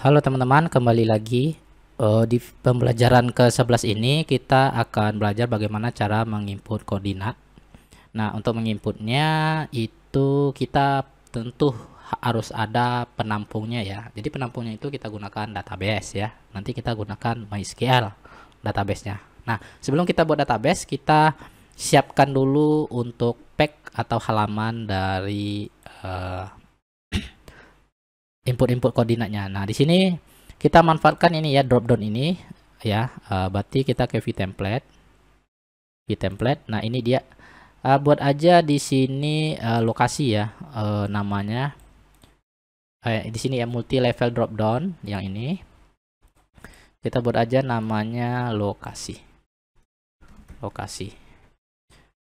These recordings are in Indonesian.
Halo teman-teman, kembali lagi di pembelajaran ke-11 ini kita akan belajar bagaimana cara menginput koordinat. Nah, untuk menginputnya itu kita tentu harus ada penampungnya ya. Jadi penampungnya itu kita gunakan database ya. Nanti kita gunakan MySQL databasenya. Nah, sebelum kita buat database, kita siapkan dulu untuk pack atau halaman dari input-input koordinatnya. Nah, di sini kita manfaatkan ini ya, drop down ini ya. Berarti kita ke view template. Nah, ini dia. Buat aja di sini lokasi ya, namanya. Di sini ya, multi level drop down yang ini. Kita buat aja namanya lokasi.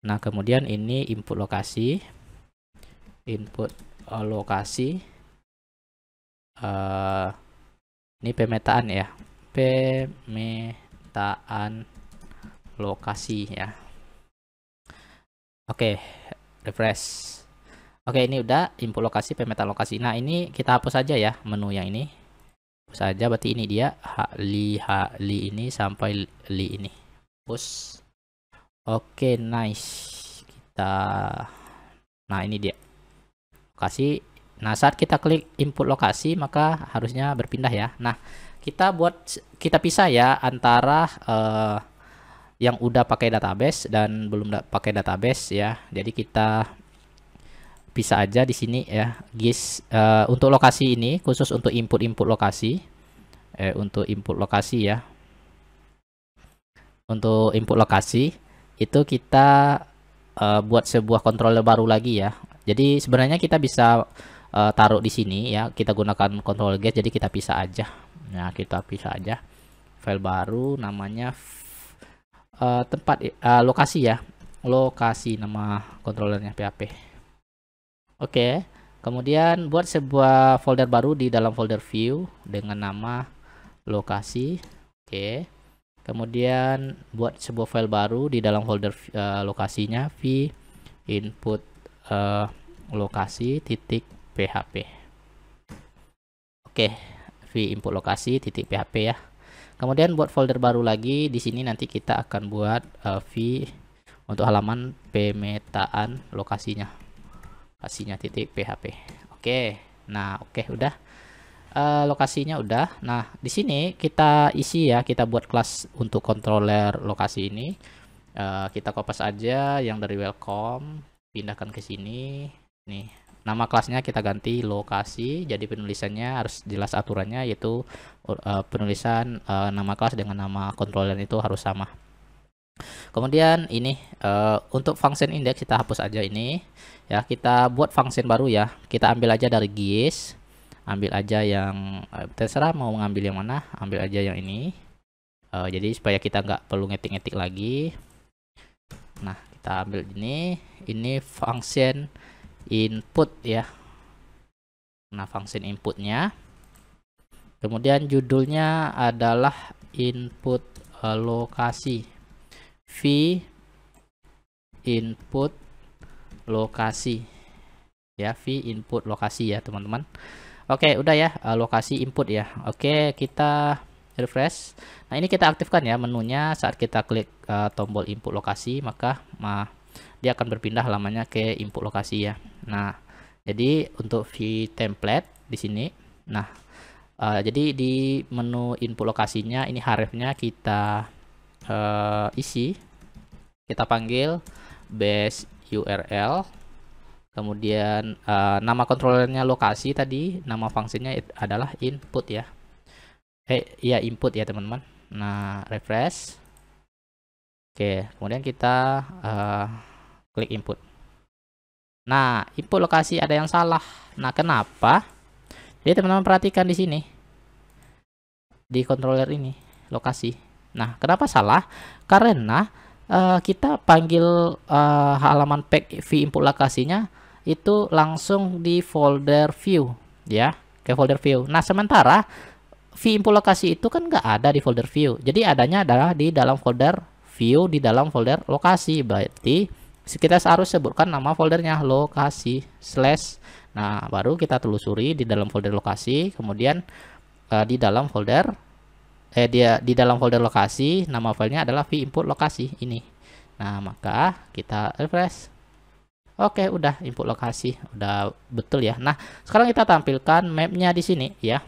Nah, kemudian ini input lokasi. Ini pemetaan ya, pemetaan lokasi ya. Oke, refresh. Oke, ini udah input lokasi, pemetaan lokasi. Nah, ini kita hapus aja ya menu yang ini. Hapus aja, berarti ini dia li ini sampai li ini. Hapus. Oke, nice. Nah, ini dia lokasi. Nah, saat kita klik input lokasi, maka harusnya berpindah ya. Nah, kita pisah ya antara yang udah pakai database dan belum pakai database ya. Jadi kita pisah aja di sini ya, guys. Untuk lokasi ini khusus untuk input lokasi. Untuk input lokasi ya. Untuk input lokasi itu kita buat sebuah controller baru lagi ya. Jadi sebenarnya kita bisa taruh di sini ya, kita gunakan control get, jadi kita pisah aja. Nah, kita pisah aja file baru namanya lokasi ya, lokasi, nama controllernya PHP. Oke, kemudian buat sebuah folder baru di dalam folder view dengan nama lokasi. Oke, kemudian buat sebuah file baru di dalam folder lokasinya, v input lokasi titik PHP. Oke, v input lokasi titik PHP ya. Kemudian buat folder baru lagi di sini, nanti kita akan buat v untuk halaman pemetaan lokasinya titik PHP. Oke. Nah, oke, udah. Lokasinya udah. Nah, di sini kita isi ya, kita buat kelas untuk controller lokasi ini. Kita kopas aja yang dari welcome, pindahkan ke sini. Nih, nama kelasnya kita ganti lokasi, jadi penulisannya harus jelas aturannya, yaitu penulisan nama kelas dengan nama controller itu harus sama. Kemudian ini untuk function index kita hapus aja ini ya, kita buat function baru ya. Kita ambil aja dari GIS, ambil aja yang terserah mau mengambil yang mana, ambil aja yang ini. Jadi supaya kita nggak perlu ngetik-ngetik lagi. Nah, kita ambil ini function input ya. Nah, function inputnya, kemudian judulnya adalah input lokasi, v input lokasi ya, v input lokasi ya teman-teman. Oke, udah ya, lokasi input ya. Oke, kita refresh. Nah, ini kita aktifkan ya menunya. Saat kita klik tombol input lokasi, maka dia akan berpindah halamannya ke input lokasi ya. Nah, jadi untuk view template di sini. Nah, jadi di menu input lokasinya ini hrefnya kita isi. Kita panggil base URL. Kemudian nama controllernya lokasi tadi, nama fungsinya adalah input ya. Ya, input ya teman-teman. Nah, refresh. Oke, kemudian kita klik input. Nah, input lokasi ada yang salah. Nah, kenapa? Jadi teman-teman perhatikan di sini, di controller ini lokasi. Nah, kenapa salah? Karena kita panggil halaman pack v input lokasinya itu langsung di folder view ya, ke folder view. Nah, sementara v input lokasi itu kan nggak ada di folder view, jadi adanya adalah di dalam folder view, di dalam folder lokasi. Berarti kita harus sebutkan nama foldernya lokasi / nah, baru kita telusuri di dalam folder lokasi, kemudian di dalam folder di dalam folder lokasi, nama filenya adalah v input lokasi ini. Nah, maka kita refresh. Oke, udah input lokasi, udah betul ya. Nah, sekarang kita tampilkan mapnya di sini ya.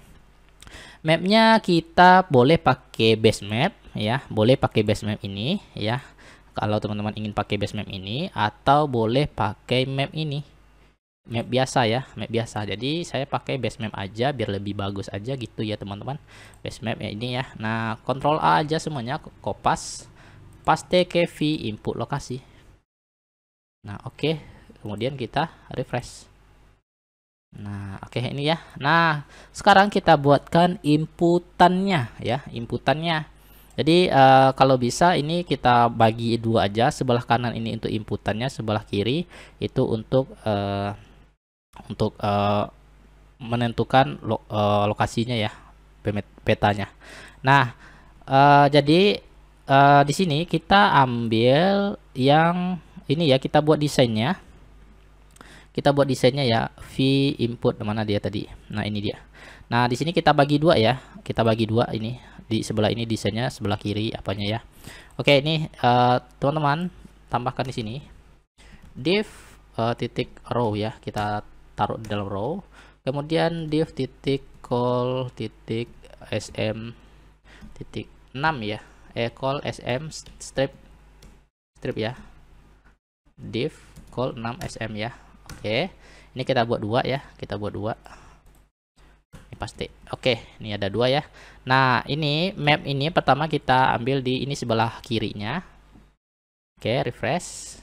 Mapnya kita boleh pakai base map ya, boleh pakai base map ini ya. Kalau teman-teman ingin pakai base map ini, atau boleh pakai map ini, map biasa ya, map biasa. Jadi saya pakai base map aja biar lebih bagus aja gitu ya teman-teman. Base map ya ini ya. Nah, Ctrl A aja semuanya, kopas, paste ke v input lokasi. Nah, oke. Kemudian kita refresh. Nah, oke ini ya. Nah, sekarang kita buatkan inputannya ya, inputannya. Jadi kalau bisa ini kita bagi dua aja. Sebelah kanan ini untuk inputannya, sebelah kiri itu untuk menentukan lokasinya ya, petanya. Nah, jadi di sini kita ambil yang ini ya, kita buat desainnya. Kita buat desainnya ya, v input mana dia tadi. Nah, ini dia. Nah, di sini kita bagi dua ya. Kita bagi dua ini. Di sebelah ini desainnya, sebelah kiri apanya ya. Oke, ini teman-teman tambahkan di sini div titik row ya. Kita taruh di dalam row. Kemudian div titik call titik sm titik 6 ya. Call sm strip ya. Div call 6 sm ya. Oke, ini kita buat dua ya, kita buat dua. Ini pasti. Oke, ini ada dua ya. Nah, ini map ini pertama kita ambil di ini sebelah kirinya. Oke, refresh.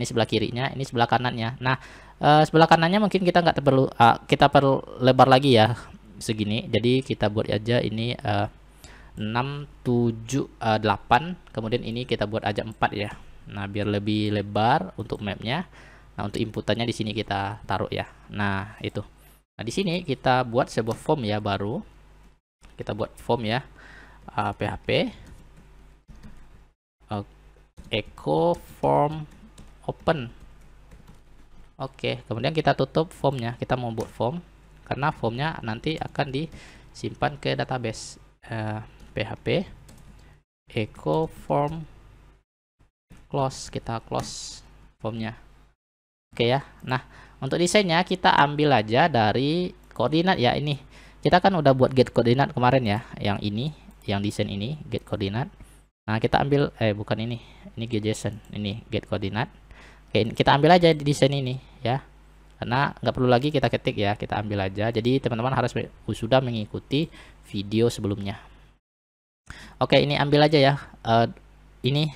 Ini sebelah kirinya, ini sebelah kanannya. Nah, sebelah kanannya mungkin kita nggak perlu, kita perlu lebar lagi ya, segini. Jadi kita buat aja ini 6, 7, 8. Kemudian ini kita buat aja 4 ya. Nah, biar lebih lebar untuk mapnya. Nah, untuk inputannya di sini kita taruh ya. Nah, itu. Nah, di sini kita buat sebuah form ya baru. Kita buat form ya. PHP echo form open. Oke, kemudian kita tutup formnya. Kita mau buat form karena formnya nanti akan disimpan ke database. PHP echo form close. Kita close formnya. Oke ya. Nah, untuk desainnya kita ambil aja dari koordinat ya ini. Kita kan udah buat get koordinat kemarin ya, yang ini, yang desain ini get koordinat. Nah, kita ambil bukan ini. Ini JSON, ini get koordinat. Oke, kita ambil aja di desain ini ya. Karena nggak perlu lagi kita ketik ya, kita ambil aja. Jadi teman-teman harus sudah mengikuti video sebelumnya. Oke, ini ambil aja ya. Ini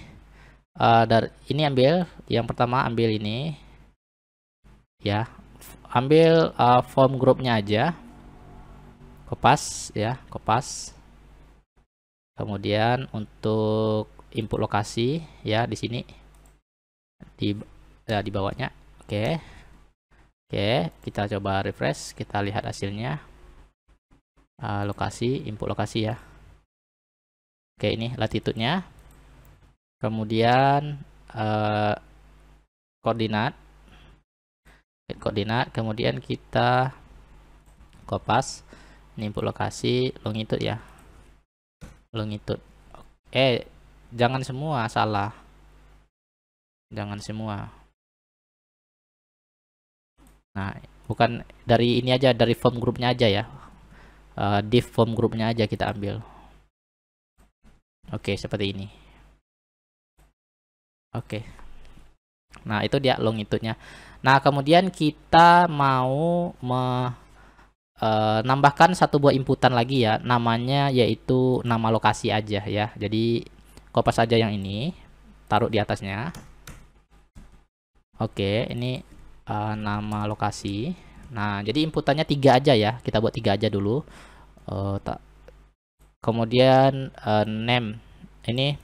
dari ini ambil yang pertama, ambil ini. Ya, ambil form grupnya aja, kopas ya, kopas. Kemudian untuk input lokasi ya di sini di bawahnya. Oke, kita coba refresh, kita lihat hasilnya. Lokasi, input lokasi ya. Oke, ini latitude-nya. Kemudian koordinat, kemudian kita kopas, ini input lokasi, longitude ya, longitude. Jangan semua, salah, jangan semua. Nah, bukan dari ini aja, dari form grupnya aja ya, div form grupnya aja kita ambil. Oke, seperti ini. Oke, nah itu dia longitude-nya. Nah, kemudian kita mau menambahkan satu buah inputan lagi ya, namanya yaitu nama lokasi aja ya. Jadi kopas aja yang ini, taruh di atasnya. Oke, ini nama lokasi. Nah, jadi inputannya 3 aja ya, kita buat 3 aja dulu. Kemudian name, ini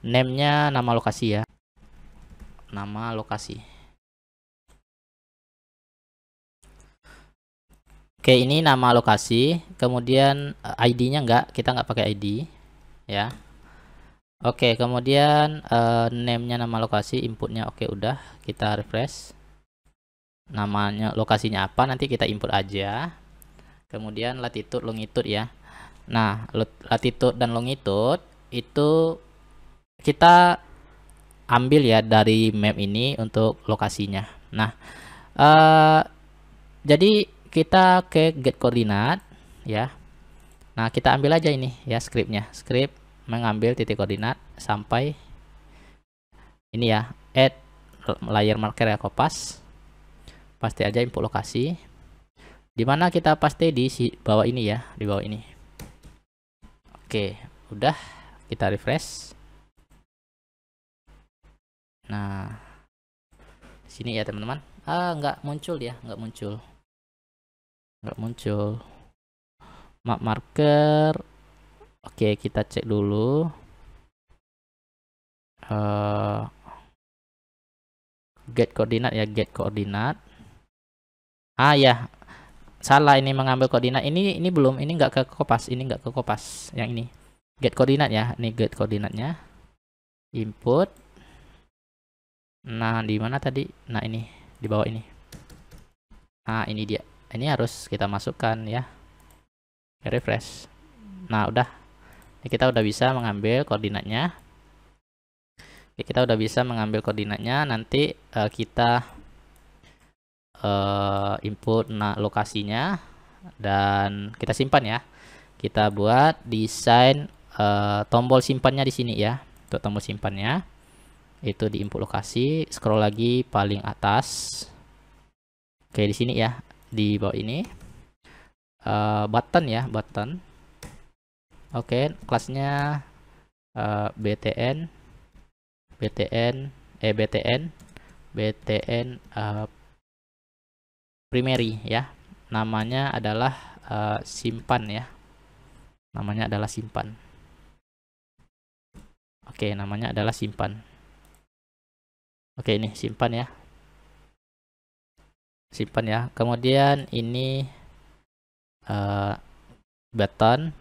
name-nya nama lokasi ya, nama lokasi. Oke, ini nama lokasi. Kemudian ID-nya kita nggak pakai ID ya. Oke, kemudian name-nya nama lokasi, inputnya oke, udah kita refresh. Namanya lokasinya apa, nanti kita input aja. kemudian latitude longitude ya. Nah, latitude dan longitude itu kita ambil ya dari map ini untuk lokasinya. Nah, jadi kita ke get koordinat ya. Nah, kita ambil aja ini ya scriptnya. Script mengambil titik koordinat sampai ini ya, add layer marker ya, kopas. Pasti aja input lokasi. Dimana kita pasti di bawah ini ya, di bawah ini. Oke, udah kita refresh. Nah, sini ya teman-teman. Nggak muncul ya, nggak muncul. Map marker. Oke, kita cek dulu. Get koordinat ya, get koordinat. Ya, salah ini mengambil koordinat. Ini belum, ini nggak ke kopas, yang ini. Get koordinat ya, ini get koordinatnya. Input. Nah, di mana tadi? Nah, ini di bawah ini. Nah, ini dia. Ini harus kita masukkan ya. Refresh. Nah, udah. Kita udah bisa mengambil koordinatnya. Kita udah bisa mengambil koordinatnya. Nanti kita input lokasinya dan kita simpan ya. Kita buat desain tombol simpannya di sini ya. Untuk tombol simpannya itu di input lokasi, scroll lagi paling atas. Oke, di sini ya, di bawah ini button ya, button. Oke, kelasnya btn primary ya. Namanya adalah simpan ya. Namanya adalah simpan. Oke, namanya adalah simpan. Oke, ini simpan ya. Simpan ya. Kemudian ini button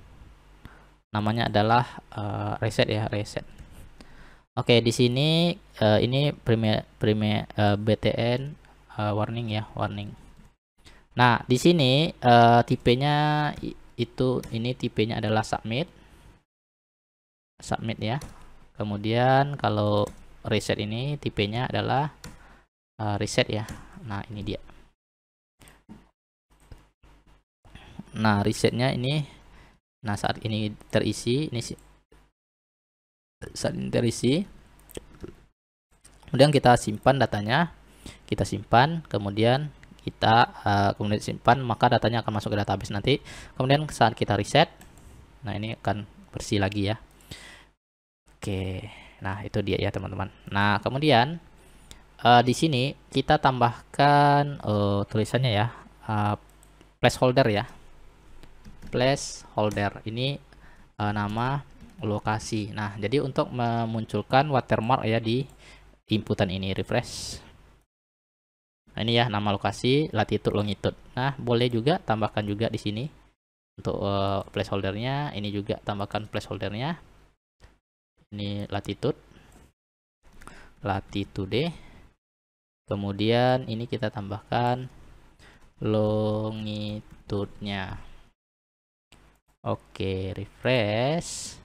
namanya adalah reset ya, reset. Oke, di sini ini btn warning ya, warning. Nah, di sini tipenya ini tipenya adalah submit. Submit ya. Kemudian kalau reset ini tipenya adalah reset ya. Nah, ini dia. Nah, resetnya ini, nah saat ini terisi, ini saat ini terisi. Kemudian kita simpan datanya, kita simpan, kemudian kita kemudian simpan, maka datanya akan masuk ke database nanti. Kemudian saat kita reset, nah ini akan bersih lagi ya. Oke, nah itu dia ya teman-teman. Nah kemudian di sini kita tambahkan tulisannya ya, placeholder ya, placeholder ini nama lokasi. Nah jadi untuk memunculkan watermark ya di inputan ini, refresh. Nah, ini ya nama lokasi, latitude, longitude. Nah boleh juga tambahkan juga di sini untuk placeholdernya. Ini juga tambahkan placeholdernya. Ini latitude, kemudian ini kita tambahkan longitude-nya. Oke, refresh.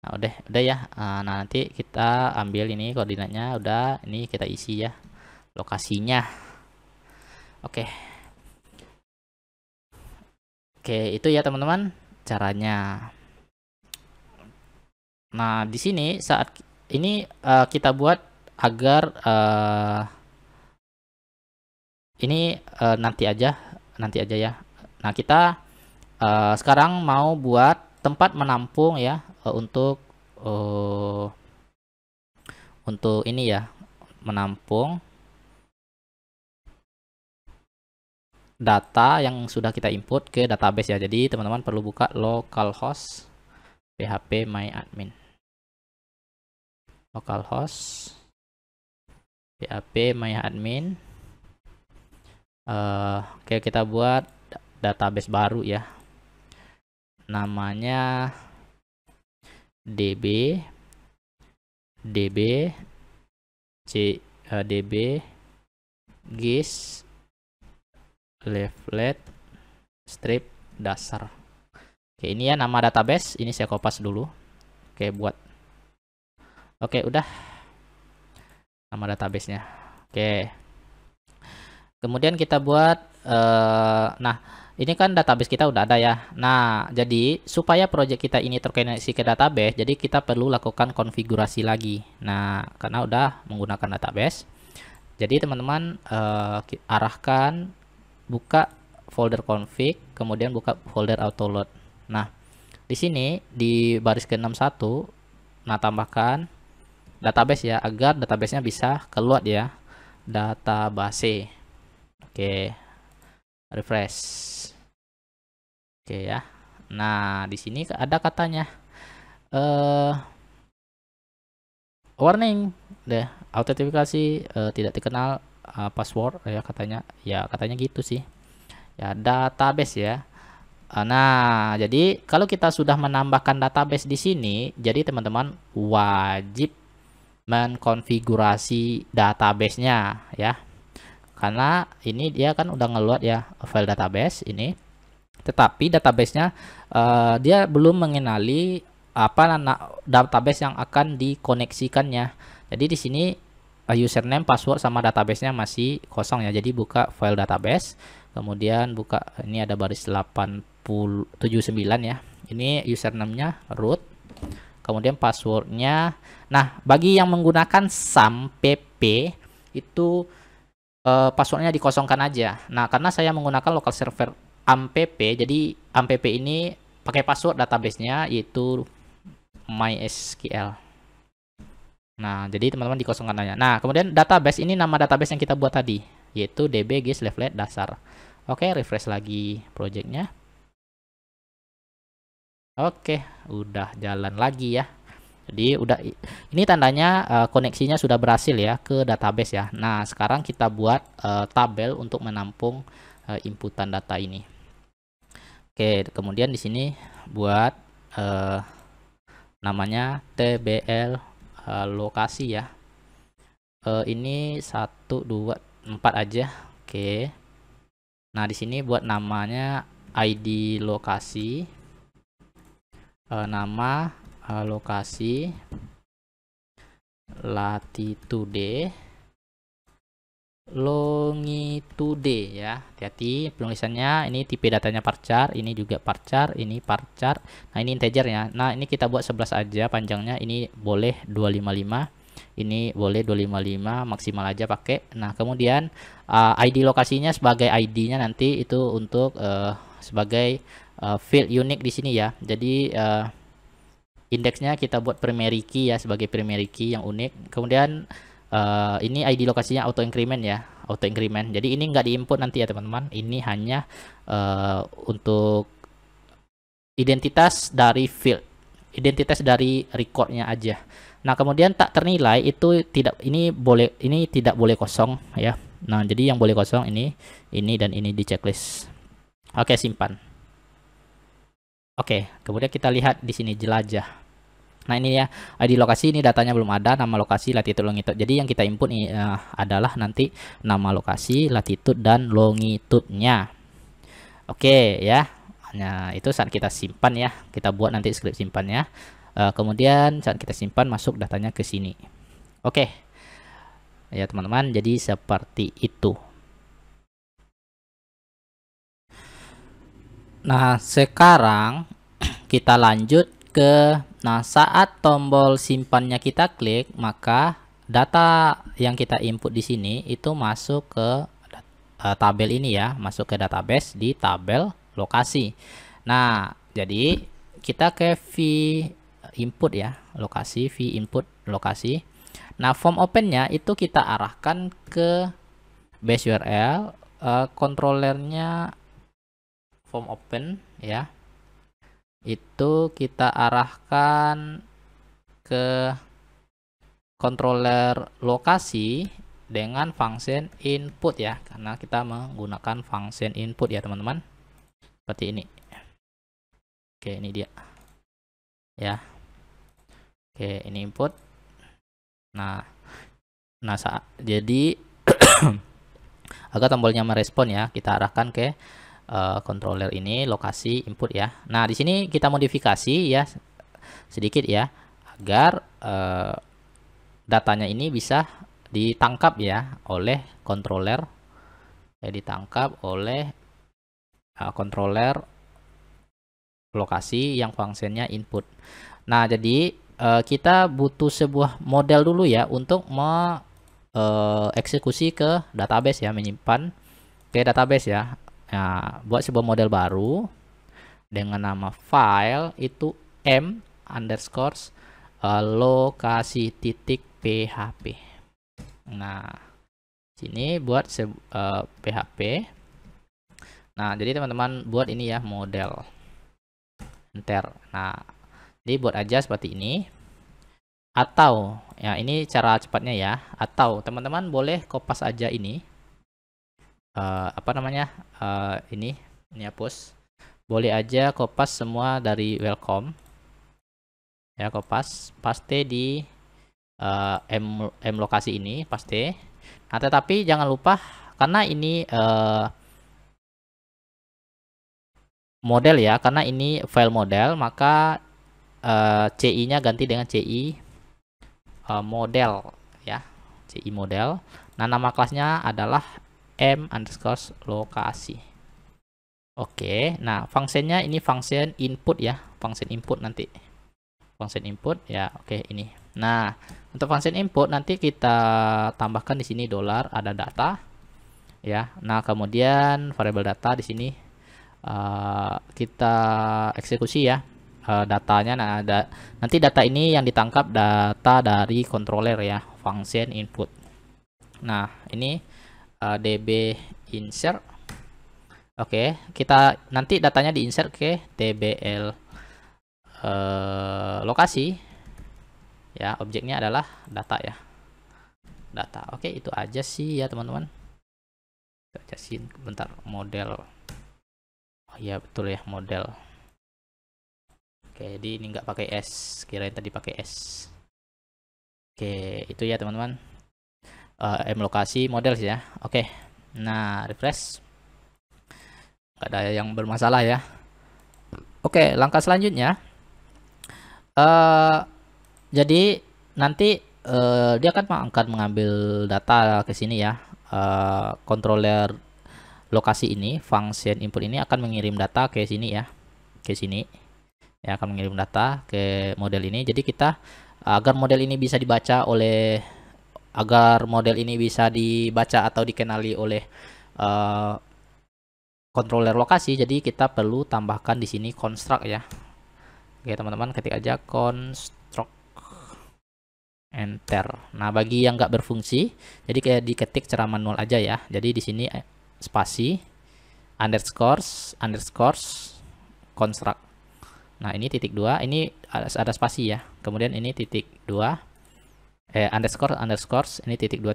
Nah udah ya. Nah nanti kita ambil ini koordinatnya, udah, ini kita isi ya lokasinya. Oke, itu ya teman-teman caranya. Nah, di sini saat ini kita buat agar ini nanti aja ya. Nah, kita sekarang mau buat tempat menampung ya untuk ini ya, menampung data yang sudah kita input ke database ya. Jadi teman-teman perlu buka localhost php myadmin. Localhost php myadmin. Oke, kita buat database baru ya. Namanya db gis leaflet strip dasar. Oke, ini ya nama database, ini saya kopas dulu. Oke, buat. Oke, udah nama databasenya. Oke. Kemudian kita buat nah, ini kan database kita udah ada ya. Nah, jadi supaya project kita ini terkoneksi ke database, jadi kita perlu lakukan konfigurasi lagi. Nah, karena udah menggunakan database, jadi teman-teman arahkan buka folder config, kemudian buka folder autoload. Nah, di sini di baris ke-61, nah tambahkan database ya, agar databasenya bisa keluar ya, database. Oke, refresh. Oke ya. Nah, di sini ada katanya warning deh, autentifikasi tidak dikenal password ya katanya. Ya, katanya gitu sih. Ya, database ya. Nah, jadi kalau kita sudah menambahkan database di sini, jadi teman-teman wajib mengkonfigurasi databasenya ya. Karena ini dia kan udah ngeload ya file database ini, tetapi databasenya dia belum mengenali apa database yang akan dikoneksikannya. Jadi di sini username, password sama databasenya masih kosong ya. Jadi buka file database, kemudian buka, ini ada baris 79 ya. Ini username-nya root, kemudian passwordnya. Nah, bagi yang menggunakan SAMPP itu passwordnya dikosongkan aja. Nah, karena saya menggunakan local server AMPP, jadi AMPP ini pakai password databasenya yaitu MySQL. Nah, jadi teman-teman dikosongkan aja. Nah, kemudian database ini nama database yang kita buat tadi, yaitu db/get dasar. Oke, refresh lagi projectnya. Oke, udah jalan lagi ya. Jadi udah, ini tandanya koneksinya sudah berhasil ya ke database ya. Nah, sekarang kita buat tabel untuk menampung inputan data ini. Oke, kemudian di sini buat namanya tbl lokasi ya. Ini 1 2 4 aja. Oke. Nah, di sini buat namanya ID lokasi, nama lokasi, latitude, longitude ya. Hati-hati penulisannya, ini tipe datanya parchar, ini juga parchar, ini parchar. Nah, ini integer ya. Nah, ini kita buat 11 aja panjangnya, ini boleh 255. Ini boleh 255, maksimal aja pakai. Nah, kemudian ID lokasinya sebagai ID-nya nanti itu untuk sebagai field unique di sini ya. Jadi indeksnya kita buat primary key ya, sebagai primary key yang unik. Kemudian ini ID lokasinya auto increment ya, auto increment. Jadi ini nggak diinput nanti ya teman-teman. Ini hanya untuk identitas dari field, identitas dari recordnya aja. Nah, kemudian tak ternilai itu tidak, ini tidak boleh kosong ya. Nah, jadi yang boleh kosong ini dan ini di checklist. Oke, simpan. Oke, kemudian kita lihat di sini jelajah. Nah, ini ya ID lokasi, ini datanya belum ada, nama lokasi, latitude, longitude. Jadi yang kita input ini adalah nanti nama lokasi, latitude dan longitude-nya. Oke ya. Nah, itu saat kita simpan ya. Kita buat nanti script simpannya. Kemudian saat kita simpan masuk datanya ke sini. Oke. Ya, teman-teman, jadi seperti itu. Nah, sekarang kita lanjut ke, nah saat tombol simpannya kita klik, maka data yang kita input di sini itu masuk ke tabel ini ya, masuk ke database di tabel lokasi. Nah, jadi kita ke v input ya, lokasi, v input lokasi. Nah, form opennya itu kita arahkan ke base URL, controllernya form open ya, itu kita arahkan ke controller lokasi dengan function input ya, karena kita menggunakan function input ya teman-teman, seperti ini. Oke, ini dia ya. Oke, ini input. Nah jadi agar tombolnya merespon ya, kita arahkan ke controller ini lokasi input ya. Nah, di sini kita modifikasi ya sedikit ya agar datanya ini bisa ditangkap ya oleh controller, ya ditangkap oleh controller lokasi yang fungsinya input. Nah, jadi kita butuh sebuah model dulu ya untuk eksekusi ke database ya, menyimpan ke database ya. Nah, buat sebuah model baru dengan nama file itu m underscore lokasi titik php. Nah, sini buat php. Nah, jadi teman-teman buat ini ya model enter. Nah, jadi buat aja seperti ini. Atau ya ini cara cepatnya ya. Atau teman-teman boleh kopas aja ini. Apa namanya? Ini hapus. Boleh aja kopas semua dari welcome. Ya, kopas, paste di m lokasi ini, paste. Nah, tetapi jangan lupa karena ini model ya, karena ini file model, maka CI-nya ganti dengan CI model ya, CI model. Nah, nama kelasnya adalah m underscore lokasi. Oke, nah fungsinya ini function input ya, function input nanti. Function input ya, oke ini. Nah, untuk function input nanti kita tambahkan di sini $, ada data ya. Nah, kemudian variable data di sini kita eksekusi ya datanya. Nah, nanti data ini yang ditangkap data dari controller ya, function input. Nah, ini db insert. Oke, kita nanti datanya diinsert ke dbl lokasi ya, objeknya adalah data ya, data. Oke, itu aja sih ya teman-teman. Itu aja sih. Bentar, model. Oh iya betul ya, model. Oke, jadi ini nggak pakai S, kirain tadi pakai S. Oke, itu ya teman-teman. M lokasi model sih ya. Oke, nah refresh, nggak ada yang bermasalah ya. Oke, langkah selanjutnya jadi nanti dia akan mengambil data ke sini ya. Controller lokasi ini, function input ini akan mengirim data ke sini ya, ke sini ya, akan mengirim data ke model ini. Jadi kita agar model ini bisa dibaca atau dikenali oleh controller lokasi, jadi kita perlu tambahkan di sini construct ya. Oke teman-teman, ketik aja construct, enter. Nah, bagi yang nggak berfungsi, jadi kayak diketik secara manual aja ya. Jadi di sini spasi underscore construct. Nah, ini titik 2, ini ada spasi ya. Kemudian ini titik 2 underscore ini titik 2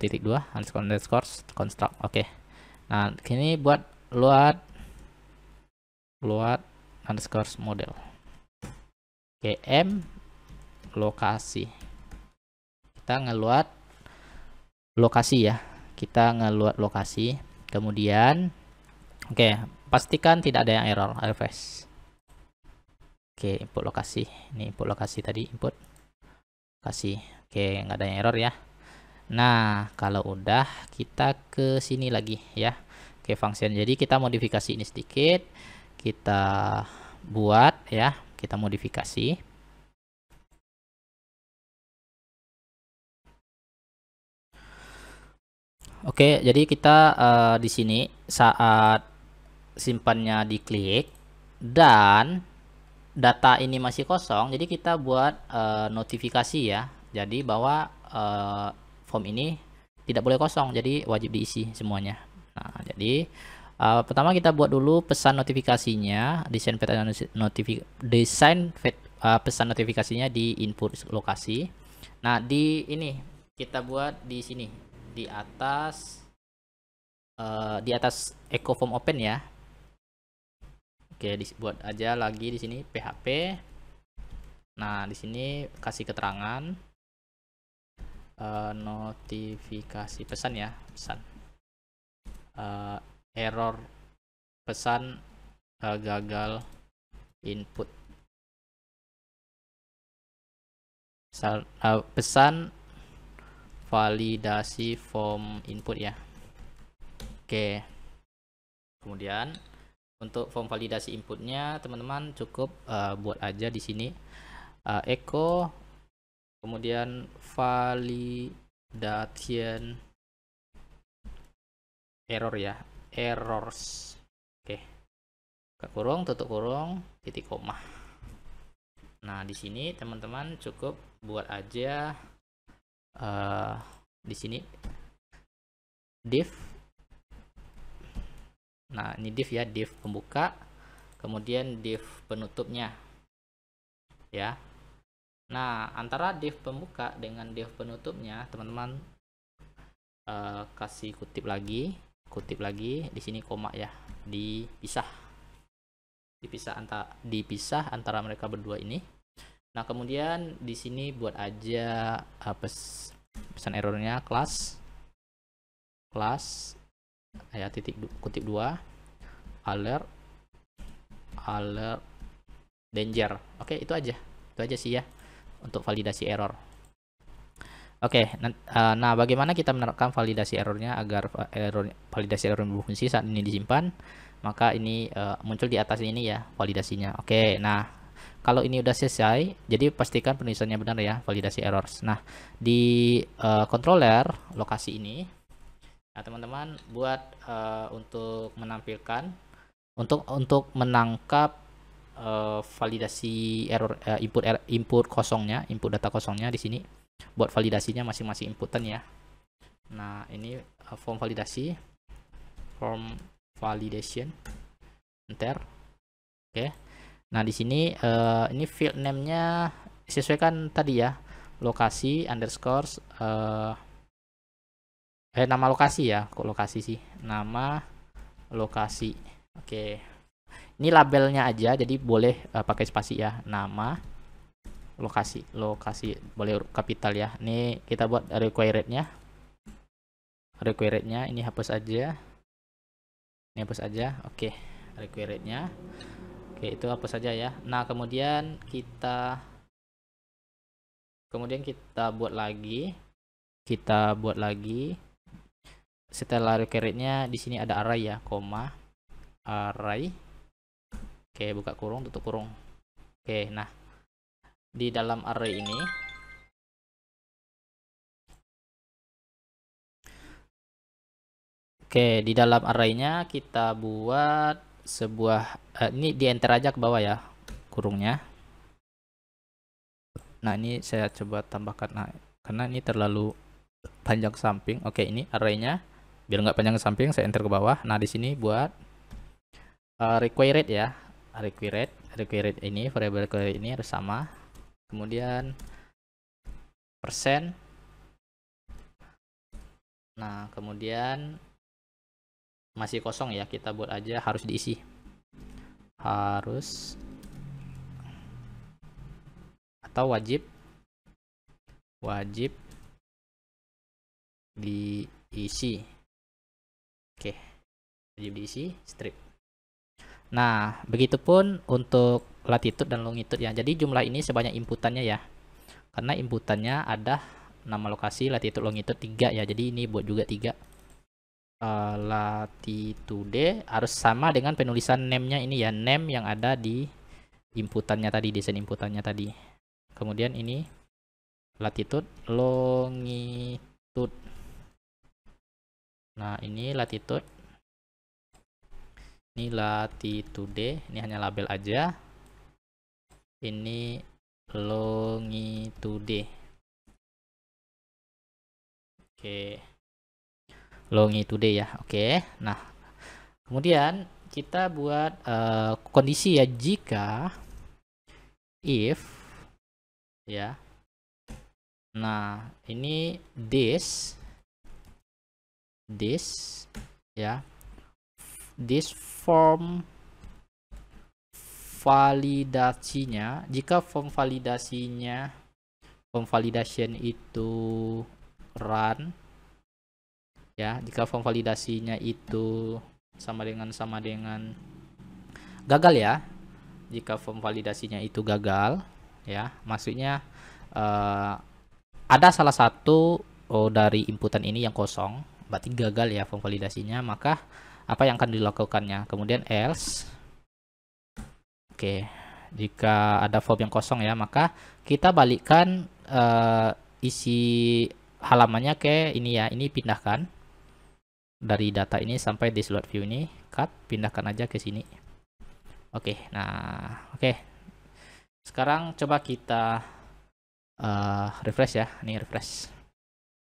underscore construct. Oke. Nah, ini buat load underscore model. Oke, m lokasi. Kita ngeload lokasi ya. Kita ngeload lokasi. Kemudian oke, pastikan tidak ada yang error, refresh. Oke, input lokasi. Ini input lokasi tadi, input lokasi. Oke, nggak ada yang error ya. Nah, kalau udah kita ke sini lagi ya. Oke, function. Jadi kita modifikasi ini sedikit. Kita buat ya, kita modifikasi. Oke, jadi kita di sini saat simpannya diklik dan data ini masih kosong, jadi kita buat notifikasi ya. Jadi bahwa form ini tidak boleh kosong, jadi wajib diisi semuanya. Nah, jadi pertama kita buat dulu pesan notifikasinya, desain pesan notifikasinya di input lokasi. Nah, di ini kita buat di sini di atas echo form open ya. Oke, dibuat aja lagi di sini PHP. Nah, di sini kasih keterangan notifikasi pesan ya, pesan error pesan gagal input. Pesan validasi form input ya. Oke. Kemudian untuk form validasi inputnya teman-teman cukup buat aja di sini echo, kemudian validation error ya, errors. Oke. Buka kurung, tutup kurung, titik koma. Nah, di sini teman-teman cukup buat aja di sini div. Nah, ini div ya, div pembuka, kemudian div penutupnya ya. Nah, antara div pembuka dengan div penutupnya teman-teman kasih kutip lagi di sini koma ya, dipisah antara mereka berdua ini. Nah, kemudian di sini buat aja pesan errornya kelas ya, titik kutip 2 alert danger. Oke, itu aja sih ya untuk validasi error. Oke, nah bagaimana kita menerapkan validasi errornya agar validasi error berfungsi saat ini disimpan? Maka ini muncul di atas ini ya validasinya. Oke, nah kalau ini udah selesai, jadi pastikan penulisannya benar ya, validasi errors. Nah, di controller lokasi ini, nah teman-teman buat untuk menampilkan, untuk menangkap validasi error input kosongnya, input data kosongnya di sini. Buat validasinya masing-masing inputan ya. Nah, ini form validation enter. Oke. Nah, di sini ini field name-nya sesuaikan tadi ya, lokasi underscore nama lokasi ya, kok lokasi sih, nama lokasi. Oke, ini labelnya aja, jadi boleh pakai spasi ya, nama lokasi boleh kapital ya. Ini kita buat requirednya ini hapus aja, oke, requirednya oke, itu hapus saja ya. Nah, kemudian kita buat lagi setelah requirednya di sini ada array ya, koma array. Oke, buka kurung, tutup kurung. Oke, nah di dalam array ini di dalam arraynya kita buat sebuah ini di enter aja ke bawah ya kurungnya. Nah, ini saya coba tambahkan, nah karena ini terlalu panjang samping. Oke, ini arraynya biar nggak panjang samping, saya enter ke bawah. Nah, di sini buat required ya, required ini, variable required ini harus sama. Kemudian persen. Nah, kemudian masih kosong ya, kita buat aja harus diisi, atau wajib diisi. Oke, wajib diisi strip. Nah, begitupun untuk latitude dan longitude ya. Jadi jumlah ini sebanyak inputannya ya, karena inputannya ada nama lokasi, latitude, longitude 3 ya. Jadi ini buat juga 3. Latitude harus sama dengan penulisan name-nya ini ya, name yang ada di inputannya tadi, desain inputannya tadi. Kemudian ini latitude, longitude. Nah, ini latitude, ini latitude, ini hanya label aja. Ini longitude. Oke, longitude ya. Oke, nah kemudian kita buat kondisi ya, jika if ya. Nah, ini this ya, this form validasinya, jika form validation itu run ya, jika form validasinya itu sama dengan gagal ya. Jika form validasinya itu gagal ya, maksudnya ada salah satu dari inputan ini yang kosong, berarti gagal ya form validasinya. Maka apa yang akan dilakukannya? Kemudian else. Oke, jika ada form yang kosong ya, maka kita balikkan isi halamannya ke ini ya. Ini pindahkan dari data ini sampai di slot view ini, cut, pindahkan aja ke sini. Oke, nah oke. Sekarang coba kita refresh ya. Ini refresh.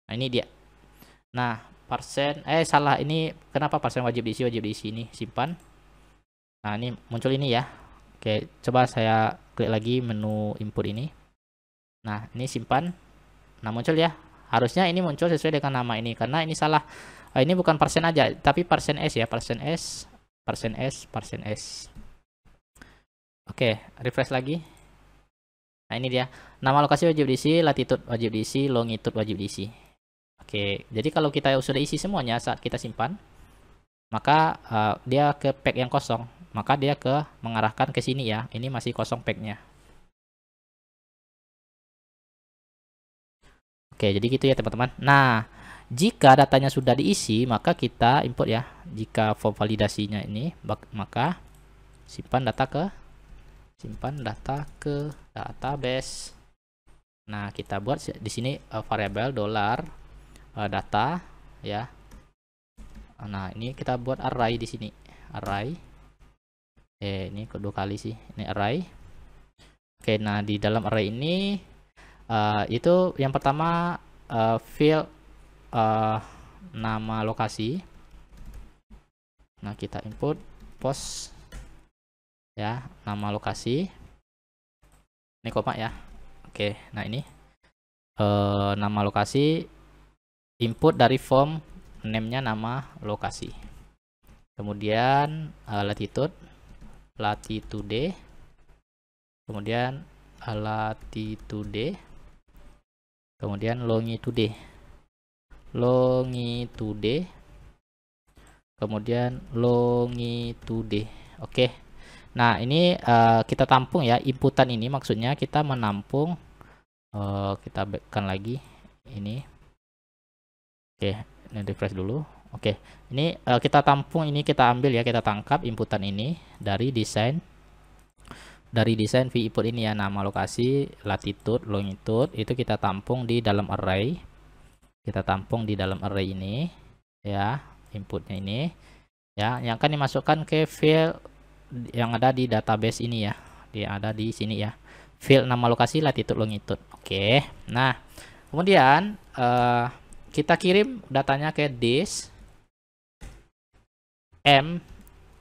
Nah ini dia. Nah parsen salah, ini kenapa parsen wajib diisi ini simpan. Nah ini muncul ini ya. Oke, coba saya klik lagi menu input ini. Nah ini simpan. Nah muncul ya. Harusnya ini muncul sesuai dengan nama ini, karena ini salah. Ini bukan parsen aja, tapi parsen s ya, parsen s. Oke, refresh lagi. Nah ini dia, nama lokasi wajib diisi, latitude wajib diisi, longitude wajib diisi. Oke, jadi kalau kita sudah isi semuanya saat kita simpan, maka dia ke pack yang kosong, maka dia mengarahkan ke sini ya. Ini masih kosong packnya. Oke, jadi gitu ya teman-teman. Nah, jika datanya sudah diisi, maka kita import ya. Jika form validasinya ini, maka simpan data ke database. Nah, kita buat di sini variabel $data ya. Nah, ini kita buat array di sini. Array. Ini kedua kali sih. Ini array. Oke, nah di dalam array ini itu yang pertama field nama lokasi. Nah, kita input post ya, nama lokasi. Ini koma ya. Oke, nah ini nama lokasi, input dari form, name-nya nama lokasi. Kemudian latitude, kemudian latitude, kemudian longitude, kemudian longitude. Oke. Nah, ini kita tampung ya, inputan ini maksudnya kita menampung, kita backkan lagi ini. Oke, ini refresh dulu. Oke, ini kita tampung, ini kita ambil ya, kita tangkap inputan ini dari desain v input ini ya, nama lokasi, latitude, longitude, itu kita tampung di dalam array. Kita tampung di dalam array ini ya, inputnya ini ya, yang akan dimasukkan ke field yang ada di database ini ya, dia ada di sini ya, field nama lokasi, latitude, longitude. Oke, nah kemudian kita kirim datanya ke disk m.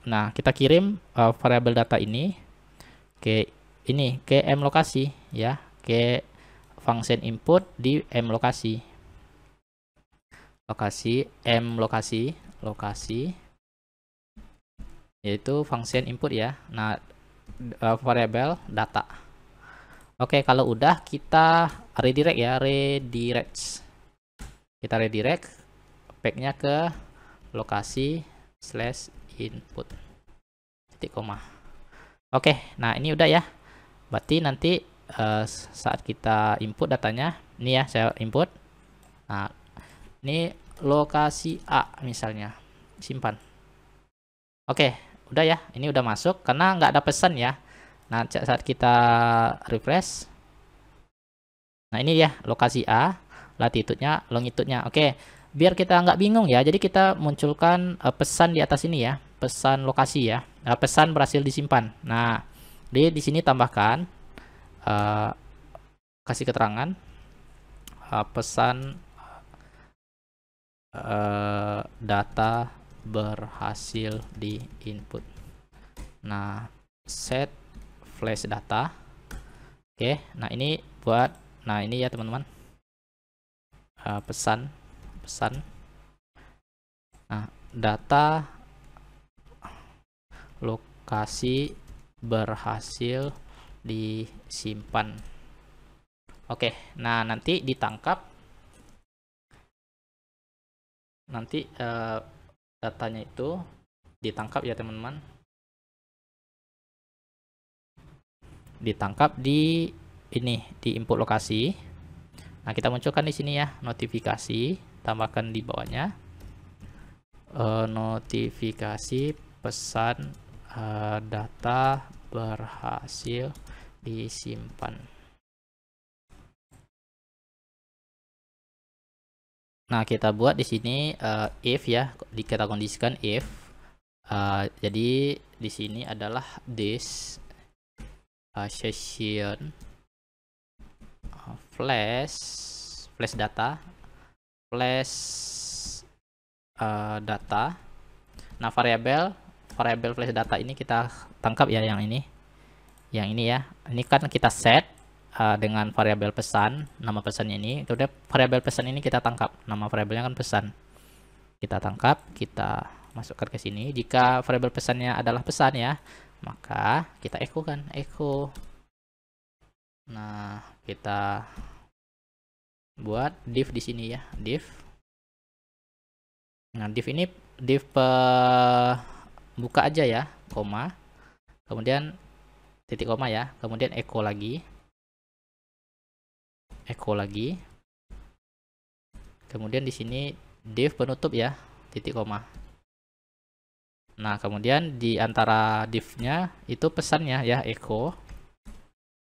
Nah, kita kirim variabel data ini ke m lokasi ya, ke function input di m lokasi yaitu function input ya. Nah, variabel data. Oke, kalau udah kita redirect ya, kita redirect packnya ke lokasi /input titik koma. Oke, nah ini udah ya. Berarti nanti saat kita input datanya, ini ya saya input. Nah, ini lokasi A misalnya, simpan. Oke, udah ya, ini udah masuk karena nggak ada pesan ya. Nah, saat kita refresh, nah ini ya lokasi A, latitude-nya, longitude-nya. Oke, biar kita nggak bingung ya, jadi kita munculkan pesan di atas ini ya, pesan lokasi ya, pesan berhasil disimpan. Nah, di sini tambahkan kasih keterangan pesan data berhasil di input. Nah, set flash data. Oke, nah ini buat, nah ini ya teman-teman, pesan. Nah, data lokasi berhasil disimpan. Oke, nah nanti ditangkap, nanti datanya itu ditangkap ya teman-teman. Ditangkap di ini, di input lokasi. Nah, kita munculkan di sini ya notifikasi, tambahkan di bawahnya notifikasi pesan data berhasil disimpan. Nah, kita buat di sini if ya, kita kondisikan if. Jadi di sini adalah this session flash data data. Nah, variabel flash data ini kita tangkap ya, yang ini ya. Ini kan kita set dengan variabel pesan, nama pesannya ini. Kemudian variabel pesan ini kita tangkap, nama variabelnya kan pesan. Kita tangkap, kita masukkan ke sini. Jika variabel pesannya adalah pesan ya, maka kita echo kan, echo. Nah, kita buat div di sini ya, div. Nah, div ini div buka aja ya, koma. Kemudian titik koma ya, kemudian echo lagi. Kemudian di sini div penutup ya, titik koma. Nah, kemudian di antara divnya itu pesannya ya, echo.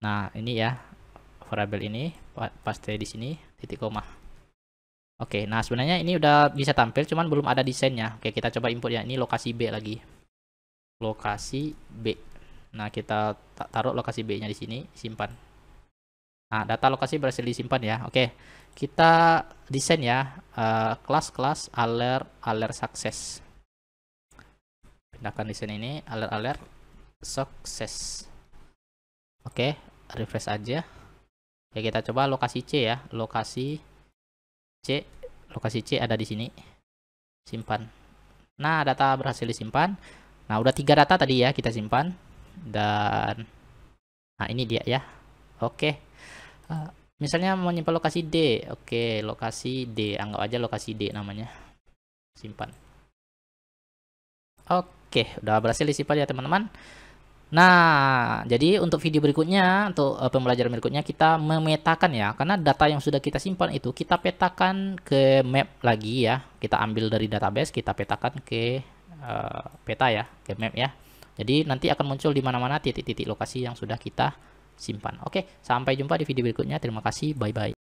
Nah, ini ya variabel ini paste di sini titik koma. Oke, nah sebenarnya ini udah bisa tampil, cuman belum ada desainnya. Oke, kita coba import ya. Ini lokasi B lagi. Lokasi B. Nah, kita taruh lokasi B-nya di sini, simpan. Nah, data lokasi berhasil disimpan ya. Oke, kita desain ya kelas alert success. Pindahkan desain ini alert success. Oke, refresh aja. Ya, kita coba lokasi C ya, lokasi C ada di sini. Simpan. Nah, data berhasil disimpan. Nah, udah 3 data tadi ya kita simpan. Dan nah, ini dia ya. Oke. Misalnya mau nyimpan lokasi D. Oke, lokasi D, anggap aja lokasi D namanya. Simpan. Oke, udah berhasil disimpan ya teman-teman. Nah, jadi untuk video berikutnya, untuk pembelajaran berikutnya kita memetakan ya, karena data yang sudah kita simpan itu kita petakan ke map lagi ya. Kita ambil dari database, kita petakan ke peta ya, ke map ya. Jadi nanti akan muncul di mana-mana titik-titik lokasi yang sudah kita simpan. Oke, sampai jumpa di video berikutnya. Terima kasih, bye-bye.